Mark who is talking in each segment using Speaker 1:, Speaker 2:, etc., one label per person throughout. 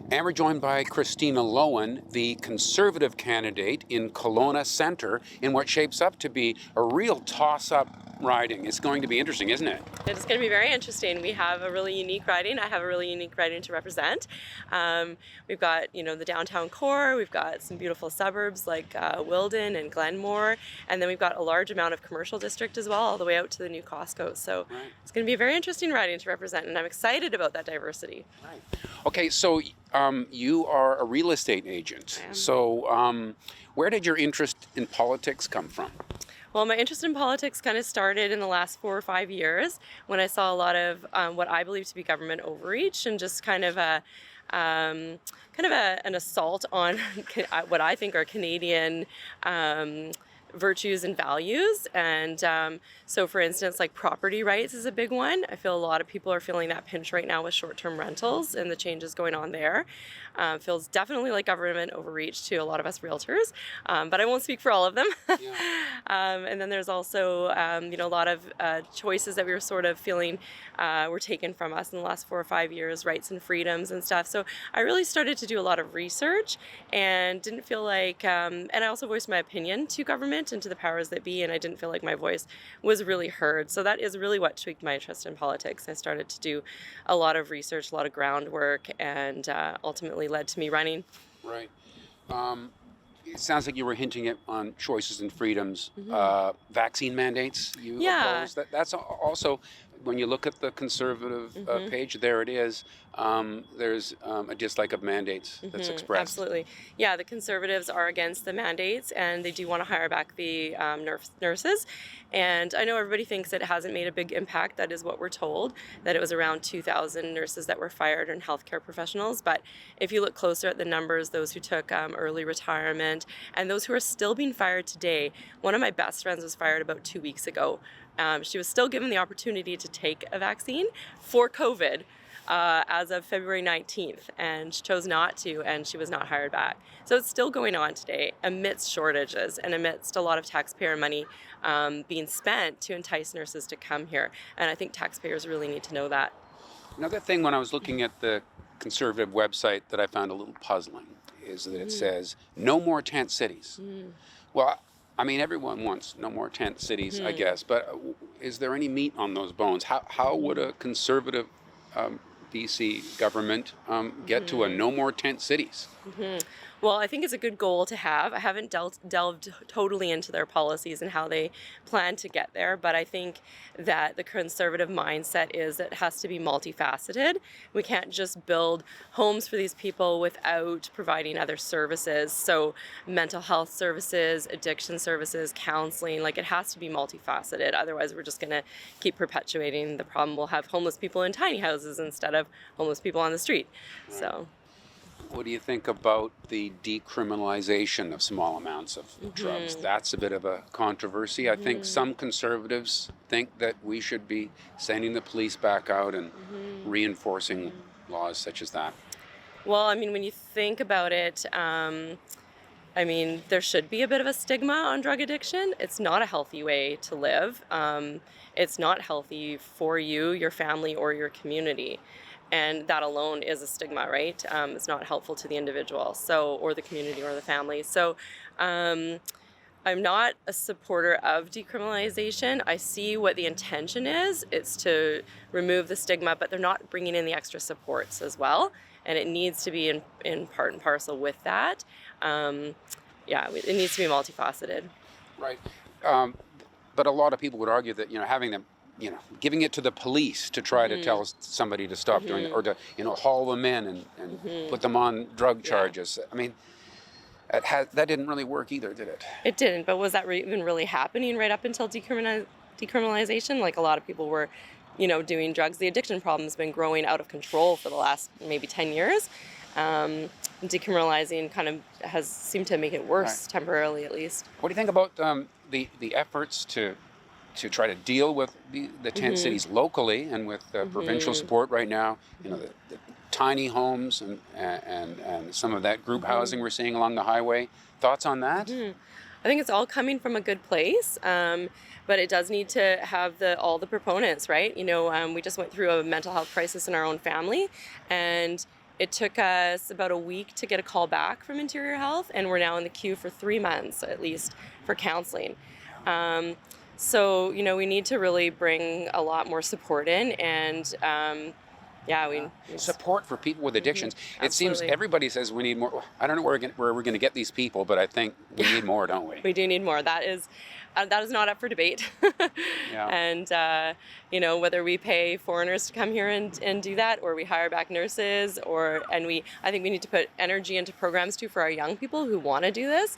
Speaker 1: And we're joined by Christina Lowen, the Conservative candidate in Kelowna Centre, in what shapes up to be a real toss-up riding. It's going to be interesting, isn't it?
Speaker 2: It's going to be very interesting. We have a really unique riding. I have a really unique riding to represent. We've got, the downtown core. We've got some beautiful suburbs like Wilden and Glenmore, and then we've got a large amount of commercial district as well, all the way out to the new Costco. So It's going to be a very interesting riding to represent, and I'm excited about that diversity.
Speaker 1: Right. Okay, so you are a real estate agent.
Speaker 2: I am.
Speaker 1: So where did your interest in politics come from?
Speaker 2: Well, my interest in politics kind of started in the last 4 or 5 years when I saw a lot of what I believe to be government overreach and just kind of an assault on what I think are Canadian virtues and values. And so for instance, like property rights is a big one. I feel a lot of people are feeling that pinch right now with short-term rentals and the changes going on there. Feels definitely like government overreach to a lot of us realtors, but I won't speak for all of them.
Speaker 1: Yeah.
Speaker 2: And then there's also a lot of choices that we were sort of feeling were taken from us in the last 4 or 5 years, rights and freedoms and stuff. So I really started to do a lot of research and didn't feel like, and I also voiced my opinion to government and to the powers that be, and I didn't feel like my voice was really heard. So that is really what tweaked my interest in politics. I started to do a lot of research, a lot of groundwork, and ultimately led to me running.
Speaker 1: Right. It sounds like you were hinting at on choices and freedoms, vaccine mandates. You oppose that. That's also, when you look at the Conservative page, there it is. There's a dislike of mandates that's expressed.
Speaker 2: Absolutely. Yeah, the Conservatives are against the mandates, and they do want to hire back the nurses. And I know everybody thinks it hasn't made a big impact. That is what we're told, that it was around 2,000 nurses that were fired and healthcare professionals. But if you look closer at the numbers, those who took early retirement and those who are still being fired today, one of my best friends was fired about 2 weeks ago. She was still given the opportunity to take a vaccine for COVID as of February 19th, and she chose not to, and she was not hired back. So it's still going on today amidst shortages and amidst a lot of taxpayer money being spent to entice nurses to come here. And I think taxpayers really need to know that.
Speaker 1: Another thing, when I was looking at the Conservative website, that I found a little puzzling is that it says, no more tent cities. Well, I mean, everyone wants no more tent cities, I guess, but is there any meat on those bones? How would a Conservative BC government get to a no more tent cities?
Speaker 2: Well, I think it's a good goal to have. I haven't delved totally into their policies and how they plan to get there, but I think that the Conservative mindset is that it has to be multifaceted. We can't just build homes for these people without providing other services. So mental health services, addiction services, counseling, like it has to be multifaceted. Otherwise, we're just going to keep perpetuating the problem. We'll have homeless people in tiny houses instead of homeless people on the street.
Speaker 1: Right.
Speaker 2: So.
Speaker 1: What do you think about the decriminalization of small amounts of drugs? That's a bit of a controversy. I think some Conservatives think that we should be sending the police back out and reinforcing laws such as that.
Speaker 2: Well, I mean, when you think about it, there should be a bit of a stigma on drug addiction. It's not a healthy way to live. It's not healthy for you, your family, or your community. And that alone is a stigma, right? It's not helpful to the individual, or the community or the family. So I'm not a supporter of decriminalization. I see what the intention is. It's to remove the stigma, but they're not bringing in the extra supports as well. And it needs to be in part and parcel with that. It needs to be multifaceted.
Speaker 1: Right. But a lot of people would argue that, having them, giving it to the police to try to tell somebody to stop doing it, or to, haul them in and put them on drug charges. I mean, that didn't really work either, did it?
Speaker 2: It didn't, but was that even really happening right up until decriminalization? Like, a lot of people were, doing drugs. The addiction problem has been growing out of control for the last maybe 10 years. Decriminalizing kind of has seemed to make it worse, temporarily at least.
Speaker 1: What do you think about the efforts to try to deal with the tent cities locally and with provincial support right now? The tiny homes and some of that group housing we're seeing along the highway. Thoughts on that?
Speaker 2: I think it's all coming from a good place, but it does need to have all the proponents, right? We just went through a mental health crisis in our own family, and It took us about a week to get a call back from Interior Health, and we're now in the queue for 3 months at least for counseling. So, we need to really bring a lot more support in, and
Speaker 1: Support for people with addictions. It seems
Speaker 2: Absolutely.
Speaker 1: everybody says we need more. I don't know where we're going to get these people, but I think we need more, don't we?
Speaker 2: We do need more. That is not up for debate.
Speaker 1: Yeah.
Speaker 2: And whether we pay foreigners to come here and do that, or we hire back nurses, I think we need to put energy into programs too for our young people who want to do this,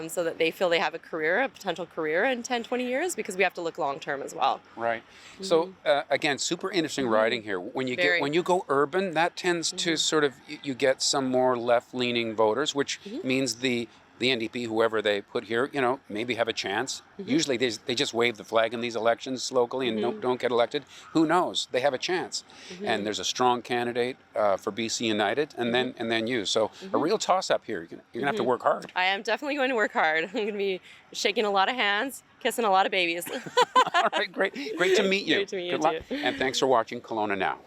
Speaker 2: so that they feel they have a potential career in 10, 20 years, because we have to look long term as well.
Speaker 1: Right. So again, super interesting writing here. When you go urban, that tends to sort of you get some more left-leaning voters, which means the NDP, whoever they put here, maybe have a chance. Usually they just wave the flag in these elections locally and don't get elected. Who knows? They have a chance. And there's a strong candidate for BC United, and then you. So a real toss-up here. You're gonna have to work hard.
Speaker 2: I am definitely going to work hard. I'm going to be shaking a lot of hands, kissing a lot of babies.
Speaker 1: All right, great to meet you.
Speaker 2: Great to meet you
Speaker 1: Good luck,
Speaker 2: too.
Speaker 1: and thanks for watching Kelowna Now.